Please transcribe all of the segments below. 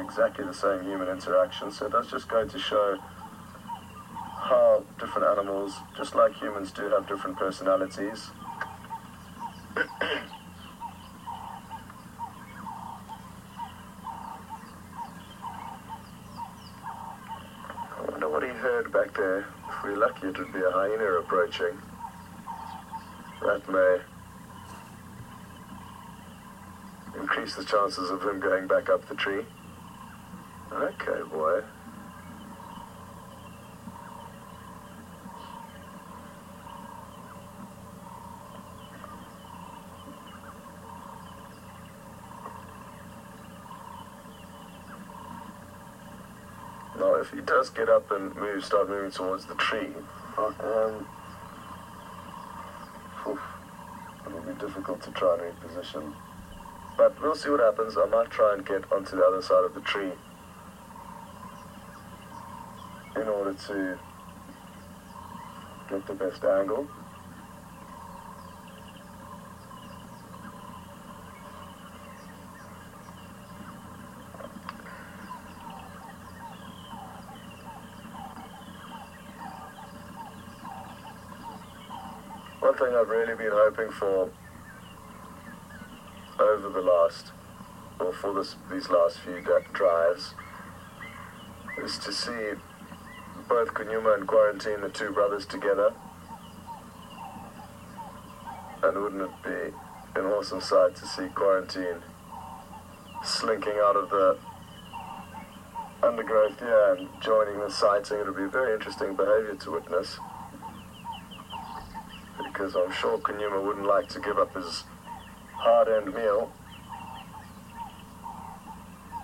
exactly the same human interaction, so that's just going to show how different animals, just like humans do, have different personalities. I wonder what he heard back there. If we're lucky, it would be a hyena approaching. That may increase the chances of him going back up the tree. Okay, boy. Now, if he does get up and start moving towards the tree, it'll be difficult to try and reposition. But we'll see what happens. I might try and get onto the other side of the tree in order to get the best angle. One thing I've really been hoping for over the last, or for these last few drives, is to see both Kunyuma and Quarantine, the two brothers, together. And wouldn't it be an awesome sight to see Quarantine slinking out of the undergrowth here and joining the sighting? It would be very interesting behavior to witness, because I'm sure Kunyuma wouldn't like to give up his hard-earned meal.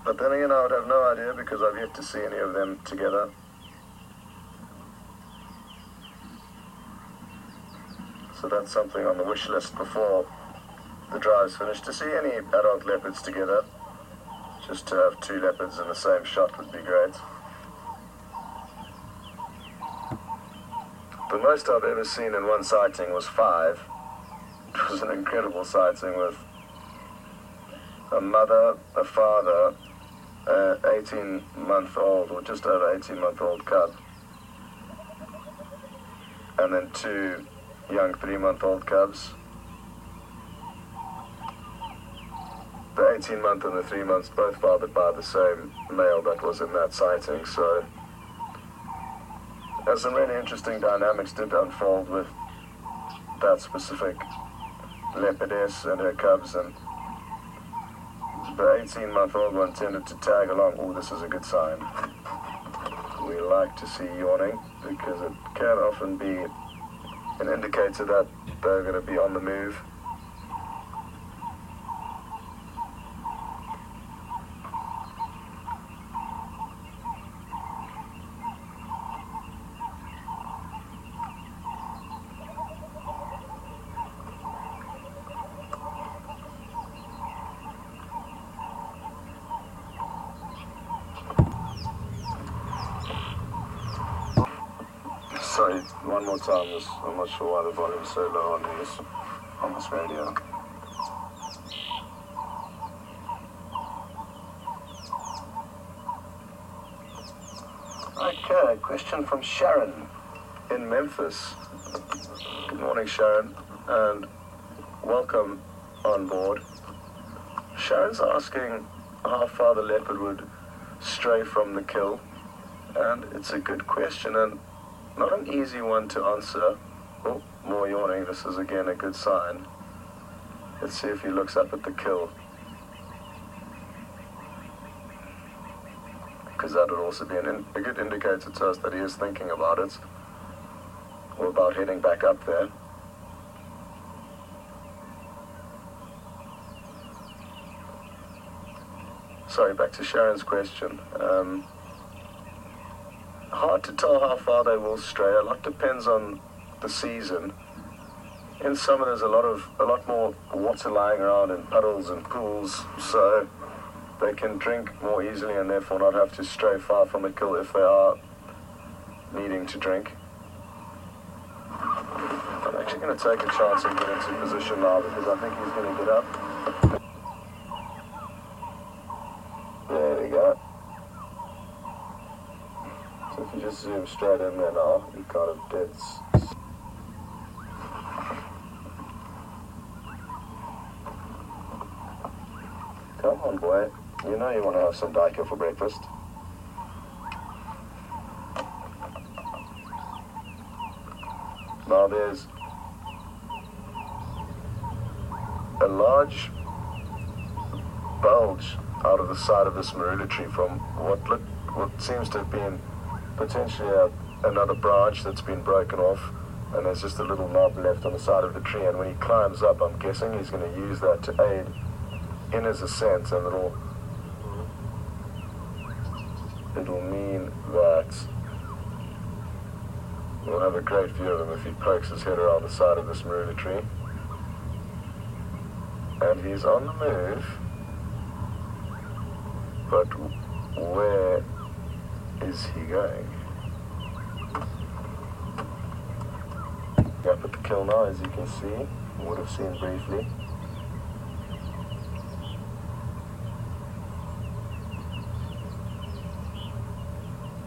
But then again, I would have no idea, because I've yet to see any of them together. So that's something on the wish list before the drive's finished, to see any adult leopards together. Just to have two leopards in the same shot would be great. The most I've ever seen in one sighting was 5. It was an incredible sighting with a mother, a father, 18-month-old, or just over 18-month-old cub, and then 2 young 3-month-old cubs. The 18-month and the 3 months both fathered by the same male that was in that sighting, so there's some really interesting dynamics did unfold with that specific leopardess and her cubs, and the 18-month-old one tended to tag along. Oh, this is a good sign. We like to see yawning, because it can often be an indicator that they're going to be on the move. Sorry, one more time. I'm not sure why the volume's so low on this radio. Okay, question from Sharon in Memphis. Good morning, Sharon, and welcome on board. Sharon's asking how far the leopard would stray from the kill, and it's a good question and not an easy one to answer. Oh, more yawning. This is again a good sign. Let's see if he looks up at the kill, because that would also be a good indicator to us that he is thinking about it, or about heading back up there. Sorry, back to Sharon's question. Hard to tell how far they will stray. A lot depends on the season. In summer, there's a lot more water lying around in puddles and pools, so they can drink more easily and therefore not have to stray far from a kill if they are needing to drink. I'm actually going to take a chance and get into position now, because I think he's going to get up. There we go. If you just zoom straight in there now, you kind of dead. Come on, boy. You know you want to have some Dyson for breakfast. Now there's a large bulge out of the side of this marula tree from what seems to have been potentially another branch that's been broken off, and there's just a little knob left on the side of the tree, and when he climbs up, I'm guessing he's going to use that to aid in his ascent, and it'll mean that we'll have a great view of him if he pokes his head around the side of this marula tree. And he's on the move, but where is he going? Up at the kill now, as you can see, would have seen briefly.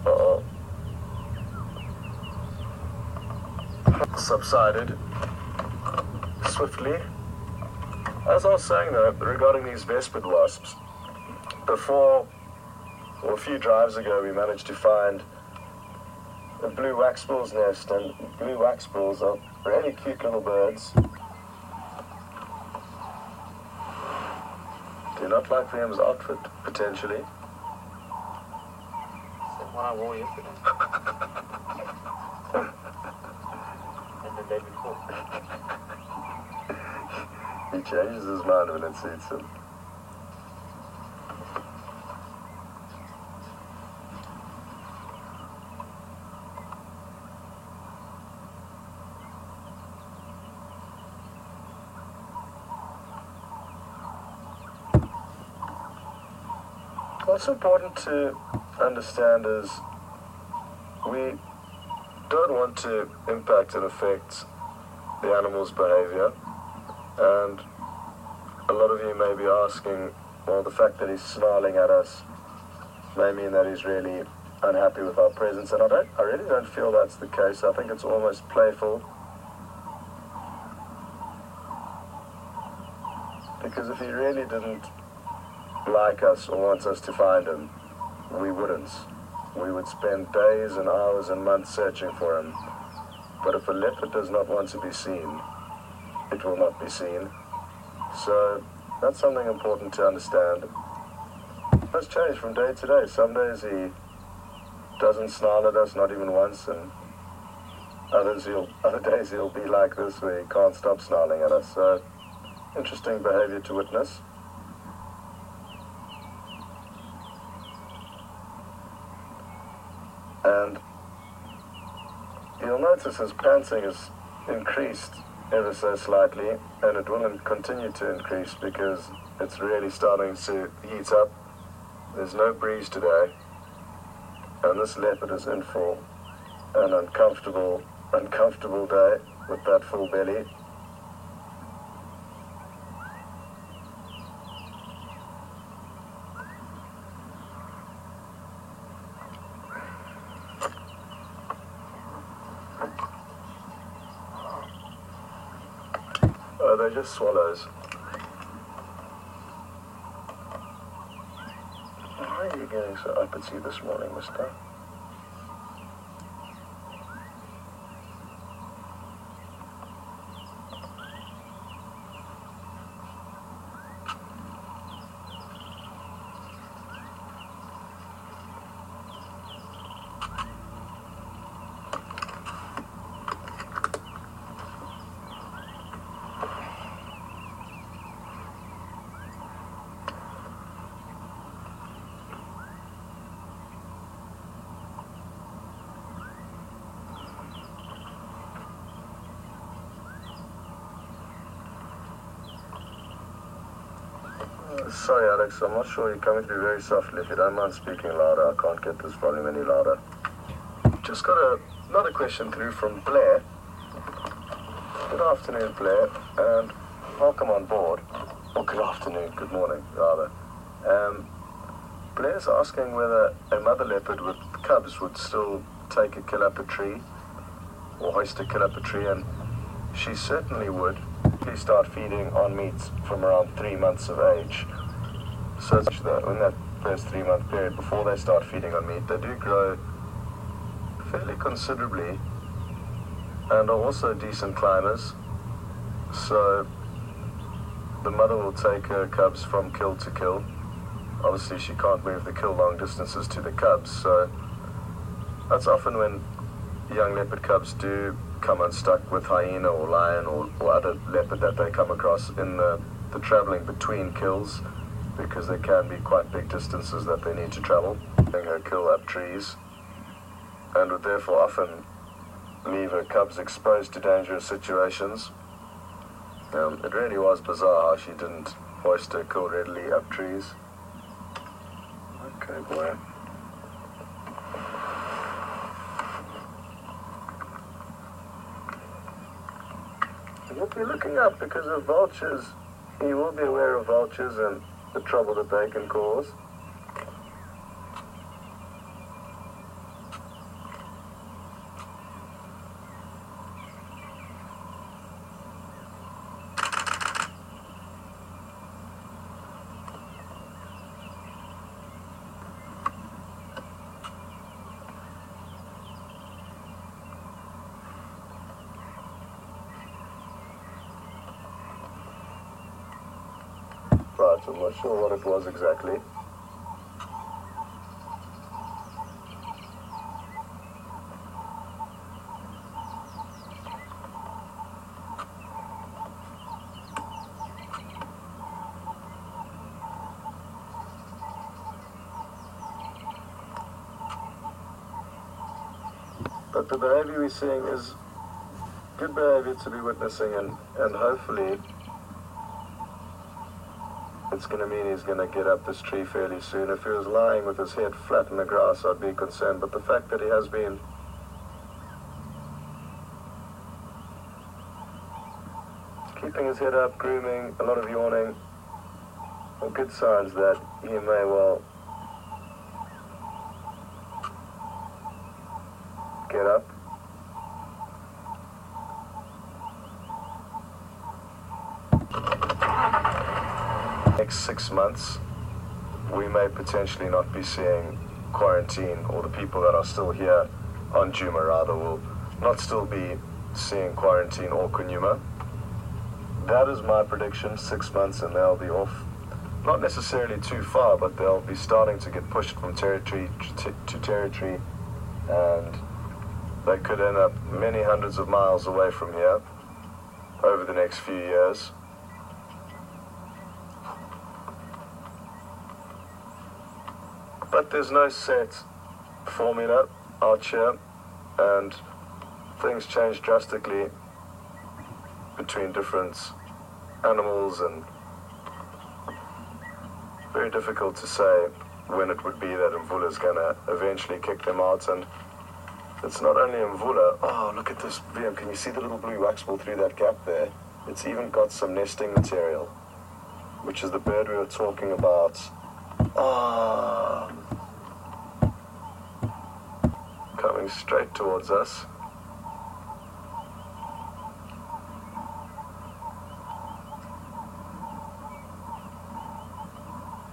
Uh-oh. Subsided swiftly. As I was saying though, regarding these Vespid wasps, a few drives ago we managed to find a blue waxbill's nest, and blue waxbills are really cute little birds. Do you not like Liam's outfit, potentially? Same one I wore yesterday. And the day before. He changes his mind when it suits him. What's important to understand is we don't want to impact and affect the animal's behavior. And a lot of you may be asking, well, the fact that he's snarling at us may mean that he's really unhappy with our presence, and I really don't feel that's the case. I think it's almost playful, because if he really didn't like us or wants us to find him, we wouldn't. We would spend days and hours and months searching for him. But if a leopard does not want to be seen, it will not be seen. So that's something important to understand. That's changed from day to day. Some days he doesn't snarl at us, not even once, and other days he'll be like this where he can't stop snarling at us. So interesting behavior to witness. And you'll notice his panting has increased ever so slightly, and it will continue to increase because it's really starting to heat up. There's no breeze today, and this leopard is in for an uncomfortable day with that full belly. Oh, they're just swallows. Why are you getting so uppity this morning, mister? Sorry, Alex, I'm not sure. You're coming through very softly. If you don't mind speaking louder, I can't get this volume any louder. Just got another question through from Blair. Good afternoon, Blair, and welcome on board. Or good afternoon, good morning, rather. Blair's asking whether a mother leopard with cubs would still take a kill up a tree or hoist a kill up a tree, and she certainly would. They start feeding on meat from around 3 months of age. So it's in that first 3-month period before they start feeding on meat, they do grow fairly considerably and are also decent climbers. So the mother will take her cubs from kill to kill. Obviously she can't move the kill long distances to the cubs, so that's often when young leopard cubs do come unstuck with hyena or lion or other leopard that they come across in the traveling between kills, because there can be quite big distances that they need to travel. Her kill up trees, and would therefore often leave her cubs exposed to dangerous situations. It really was bizarre how she didn't hoist her kill readily up trees. Okay, boy. You'll be looking up because of vultures. You will be aware of vultures and the trouble that they can cause. Right, I'm not sure what it was exactly. But the behavior we're seeing is good behavior to be witnessing, and hopefully it's going to mean he's going to get up this tree fairly soon. If he was lying with his head flat in the grass, I'd be concerned, but the fact that he has been keeping his head up, grooming, a lot of yawning, are good signs that he may well get up. Next 6 months, we may potentially not be seeing quarantine, or the people that are still here on Juma rather will not still be seeing quarantine or Kunyuma. That is my prediction, 6 months, and they'll be off. Not necessarily too far, but they'll be starting to get pushed from territory to territory, and they could end up many hundreds of miles away from here over the next few years. But there's no set formula out here, and things change drastically between different animals, and very difficult to say when it would be that Mvula is going to eventually kick them out. And it's not only Mvula. Oh, look at this VM. Can you see the little blue wax ball through that gap there? It's even got some nesting material, which is the bird we were talking about. Ah, coming straight towards us.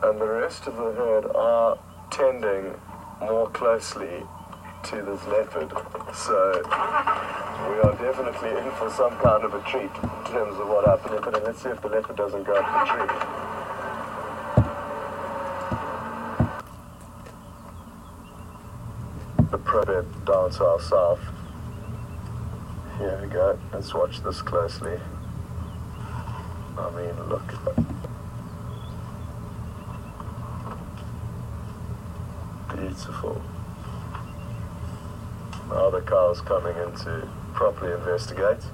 And the rest of the herd are tending more closely to this leopard. So we are definitely in for some kind of a treat in terms of what happened. And let's see if the leopard doesn't go up the tree. The pro-bed down to our south. Here we go. Let's watch this closely. I mean, look at that. Beautiful. Now the cow's coming in to properly investigate.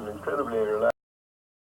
Incredibly relaxed.